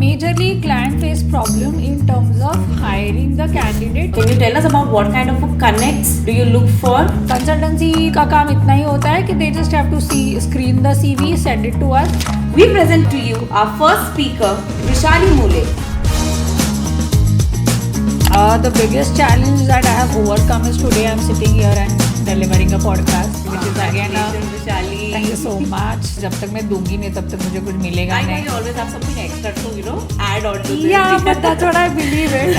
Majorly client face problem in terms of hiring the candidate. Can you tell us about what kind of connects do you look for? Consultancy का काम इतना ही होता है कि they just have to screen the CV, send it to us. We present to you our first speaker, Vrushali Mulay. The biggest challenge that I have overcome is today I'm sitting here and delivering a podcast, which is again Vrishali. Thank you so much. जब तक मैं दूंगी नहीं तब तक मुझे कुछ मिलेगा I know नहीं. you always have something extra to add on to this. Yeah, but that's what I believe in.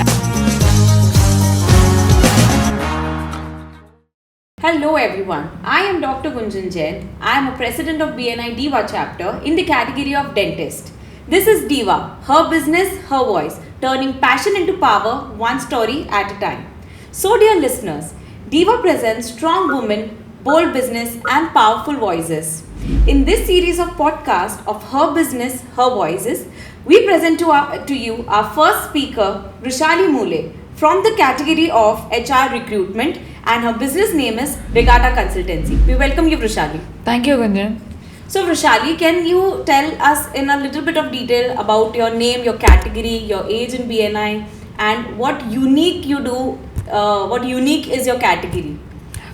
Hello everyone, I am Dr. Gunjan Jain. I am a president of BNI Diva chapter in the category of dentist. This is Diva, her business, her voice, turning passion into power, one story at a time. So dear listeners, Diva presents strong women, bold business and powerful voices. In this series of podcasts of her business, her voices, we present to you our first speaker, Vrushali Mulay, from the category of HR Recruitment, and her business name is Regatta Consultancy. We welcome you, Vrishali. Thank you, Gunjan. So, Vrishali, can you tell us in a little bit of detail about your name, your category, your age in BNI, and what unique you do? What unique is your category?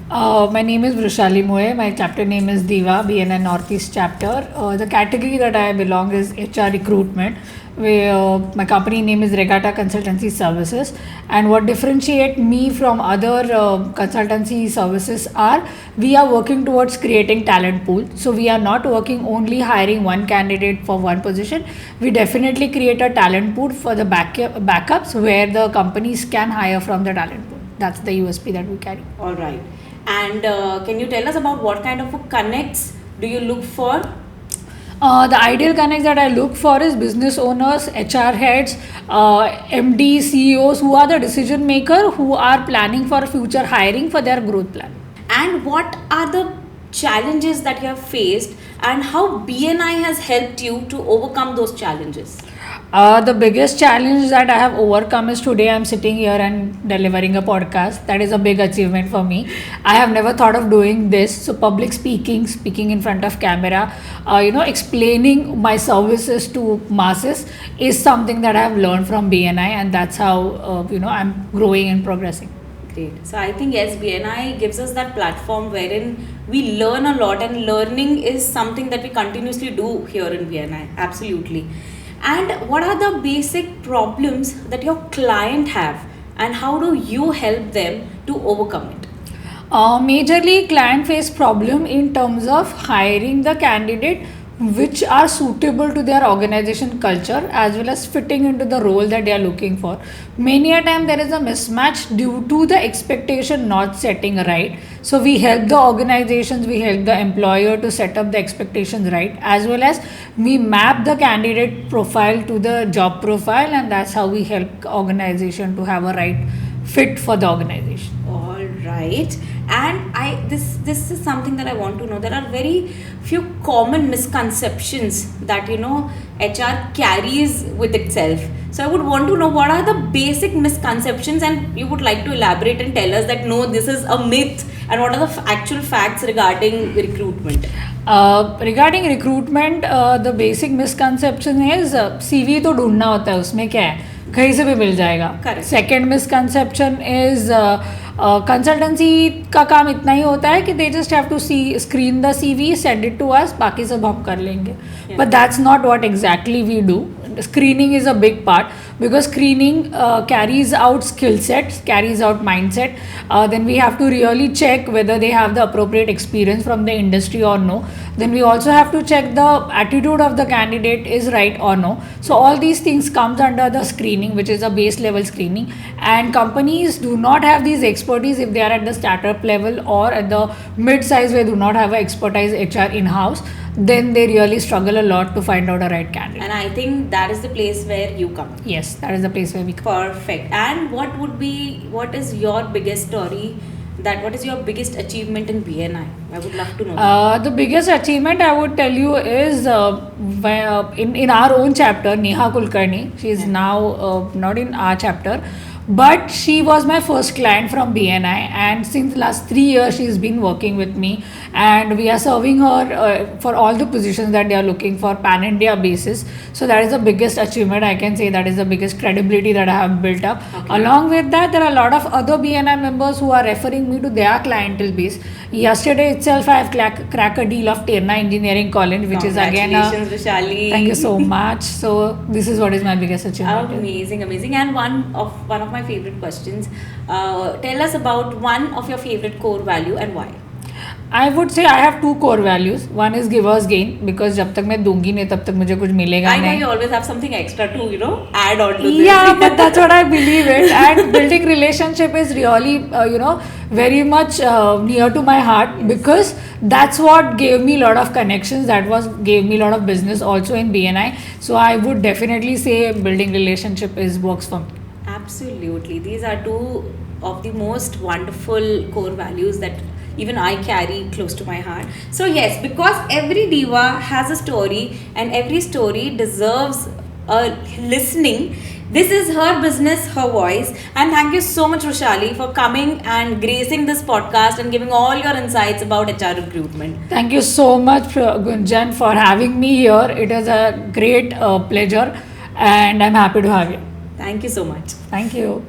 My name is Vrushali. My chapter name is Diva, BNI Northeast chapter. The category that I belong is HR Recruitment. My company name is Regatta Consultancy Services, and what differentiate me from other consultancy services are we are working towards creating talent pool. So we are not working only hiring one candidate for one position. We definitely create a talent pool for the backups where the companies can hire from the talent pool. That's the USP that we carry. All right. And can you tell us about what kind of connects do you look for? The ideal connects that I look for is business owners, HR heads, MD, CEOs who are the decision maker, who are planning for future hiring for their growth plan. And what are the challenges that you have faced and how BNI has helped you to overcome those challenges? The biggest challenge that I have overcome is today I'm sitting here and delivering a podcast. That is a big achievement for me. I have never thought of doing this. So public speaking in front of camera, explaining my services to masses is something that I have learned from BNI, and that's how I'm growing and progressing. Great. So I think yes, BNI gives us that platform wherein we learn a lot, and learning is something that we continuously do here in BNI. Absolutely. And what are the basic problems that your client have, and how do you help them to overcome it? Majorly client face problem in terms of hiring the candidate which are suitable to their organization culture as well as fitting into the role that they are looking for. Many a time there is a mismatch due to the expectation not setting right. So we help the organizations, we help the employer to set up the expectations right, as well as we map the candidate profile to the job profile, and that's how we help organization to have a right fit for the organization. All right. And this is something that I want to know. There are very few common misconceptions that HR carries with itself. So I would want to know what are the basic misconceptions, and you would like to elaborate and tell us that no, this is a myth, and what are the actual facts regarding recruitment. Regarding recruitment, the basic misconception is CV तो ढूंढना होता है, उसमें क्या है, कहीं से भी मिल जाएगा. Second misconception is कंसल्टेंसी का काम इतना ही होता है कि they just have to screen the CV, send it to us, बाकी सब हम कर लेंगे. But that's not what exactly we do. Screening is a big part because screening carries out skill sets, carries out mindset. Then we have to really check whether they have the appropriate experience from the industry or no. Then we also have to check the attitude of the candidate is right or no. So all these things comes under the screening, which is a base level screening, and companies do not have these expertise if they are at the startup level or at the mid-size where do not have a expertise HR in-house. Then they really struggle a lot to find out a right candidate. And I think that is the place where you come. Yes, that is the place where we come. Perfect. And what is your biggest story? What is your biggest achievement in BNI? I would love to know. The biggest achievement I would tell you is in our own chapter, Neha Kulkarni. She is now not in our chapter. but she was my first client from BNI, and since last 3 years she's been working with me, and we are serving her for all the positions that they are looking for pan India basis. So that is the biggest achievement, I can say. That is the biggest credibility that I have built up. Okay. Along with that, there are a lot of other BNI members who are referring me to their clientele base. Yesterday itself I have cracked a deal of Terna Engineering College, which is again Congratulations, Vrishali. thank you so much. So this is what is my biggest achievement. Amazing, amazing. And one of my favorite questions. Tell us about one of your favorite core value and why. I would say I have two core values. One is givers gain, because जब तक मैं दूंगी नहीं तब तक मुझे कुछ मिलेगा I know नहीं. you always have something extra to, add on to this. Yeah, but that's what I believe it. And building relationship is really, very much near to my heart, because that's what gave me a lot of connections. Gave me a lot of business also in BNI. So I would definitely say building relationship works for me. Absolutely. These are two of the most wonderful core values that even I carry close to my heart. So yes, because every diva has a story and every story deserves a listening. This is her business, her voice. And thank you so much, Vrushali, for coming and gracing this podcast and giving all your insights about HR recruitment. Thank you so much, Gunjan, for having me here. It is a great pleasure, and I'm happy to have you. Thank you so much. Thank you.